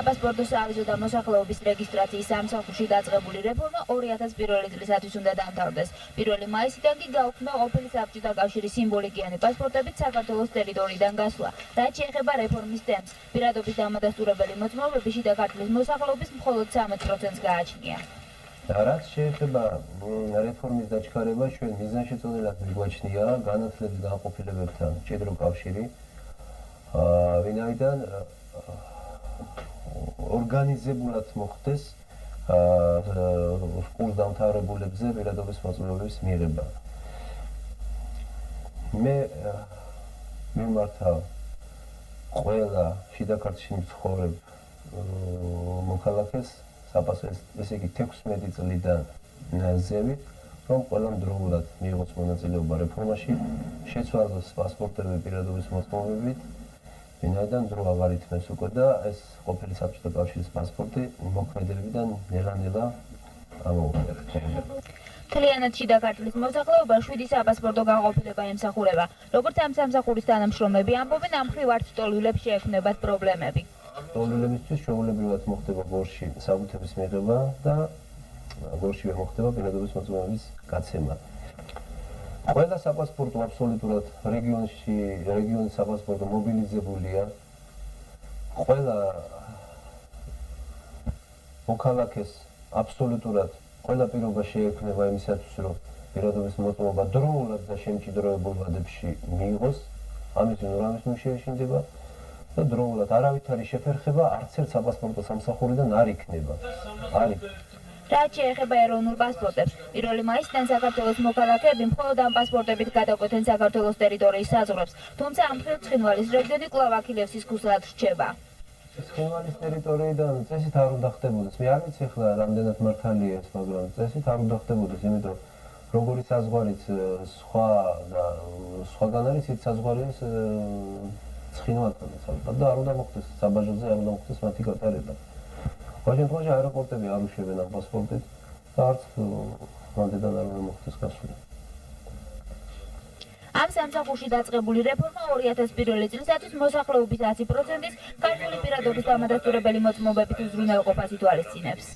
Პასპორტის ავიზო და მოსახლეობის რეგისტრაციის სამსახურში დაწყებული რეფორმა 2001 წლისათვის უნდა დამთავრდეს. 1 მაისიდან კი გაუქმდა ყოფილი საბჭოთა კავშირის სიმბოლიკიანი პასპორტებით საქართველოს ტერიტორიიდან გასვლა. რაც შეეხება რეფორმის თემს, პირადობის დამადასტურებელი მოწმობები შიდა ქართლის მოსახლეობის მხოლოდ 13%-ს გააჩნია. რაც შეეხება რეფორმის დაჩქარება, ჩვენ მიზანშეწონილად მიგვაჩნია განათლების განყოფილებებთან მჭიდრო კავშირი, ვინაიდან ორგანიზებულად მოხდეს კურსდამთავრებულებზე პირადობის მოწმობების მიღება. მე მიმართავ ყველა შიდა ქართლში მცხოვრებ მოქალაქეს ესე იგი 16 წლიდან ზევით, რომ ყველამ დროულად მიიღოს მონაწილეობა რეფორმაში, შეცვალოს პასპორტები პირადობის მოწმობებით, ვინაიდან დრო აღარ ითმეს უკვე და ეს ყოფილი საბჭოთა კავშირის პასპორტი მოქმედებიდან ნელა-ნელა ამოუხდება. მთლიანად შიდა ქართლის მოსახლეობა 7 საპასპორტო განყოფილება ემსახურება. როგორც ამ სამსახურის თანამშრომლები ამბობენ, ამ მხრივ არც ტოლვილებს შეექმნებათ პრობლემები. ტოლვილებისთვის ჩვეულებრივად მოხდება გორში საბუთების მიღება და გორშივე მოხდება პირადობის მოწმობების გაცემა. ყველა საპასპორტო აბსოლუტურად რეგიონის საპასპორტო მობილიზებულია. ყველა მოქალაქეს აბსოლუტურად ყველა პირობა შეექმნება იმისათვის, რომ პირადობის მოწმობა დროულად და შემჭიდროებულ ვადებში მიიღოს, ამის ნორმის შეეშინდება და დროულად არავითარი შეფერხება არც ერთ საპასპორტო სამსახურიდან არ იქნება. რაც შეეხება ეროვნულ პასპორტებს, 1 მაისიდან საქართველოს მოქალაქეები მხოლოდ ამ პასპორტებით გადაკვეთენ საქართველოს ტერიტორიის საზღვრებს, თუმცა ამ მხრივ ცხინვალის რეგიონი კვლავ აქილევსის ქუსლად რჩება. ცხინვალის ტერიტორიიდან წესით არ უნდა ხდებოდეს. მე არ ვიცი ახლა რამდენად მართალია ეს, მაგრამ წესით არ უნდა ხდებოდეს, იმიტომ როგორი საზღვარიც სხვაგან არის, ის საზღვარი არის ცხინვალთან და არ უნდა მოხდეს საბაჟოზე, არ უნდა მოხდეს მათი გატარება. ყოველ შემთხვევაში აეროპორტები არ უშვებენ ამ პასპორტით და არც მანდედან არ უნდა მოხდეს გასვლა. ამ სამსახურში დაწყებული რეფორმა 2001 წლისათვის მოსახლეობის 10%-ის ქართული პირადობის დამადასტურებელი მოწმობებით უზრუნველყოფას ითვალისწინებს.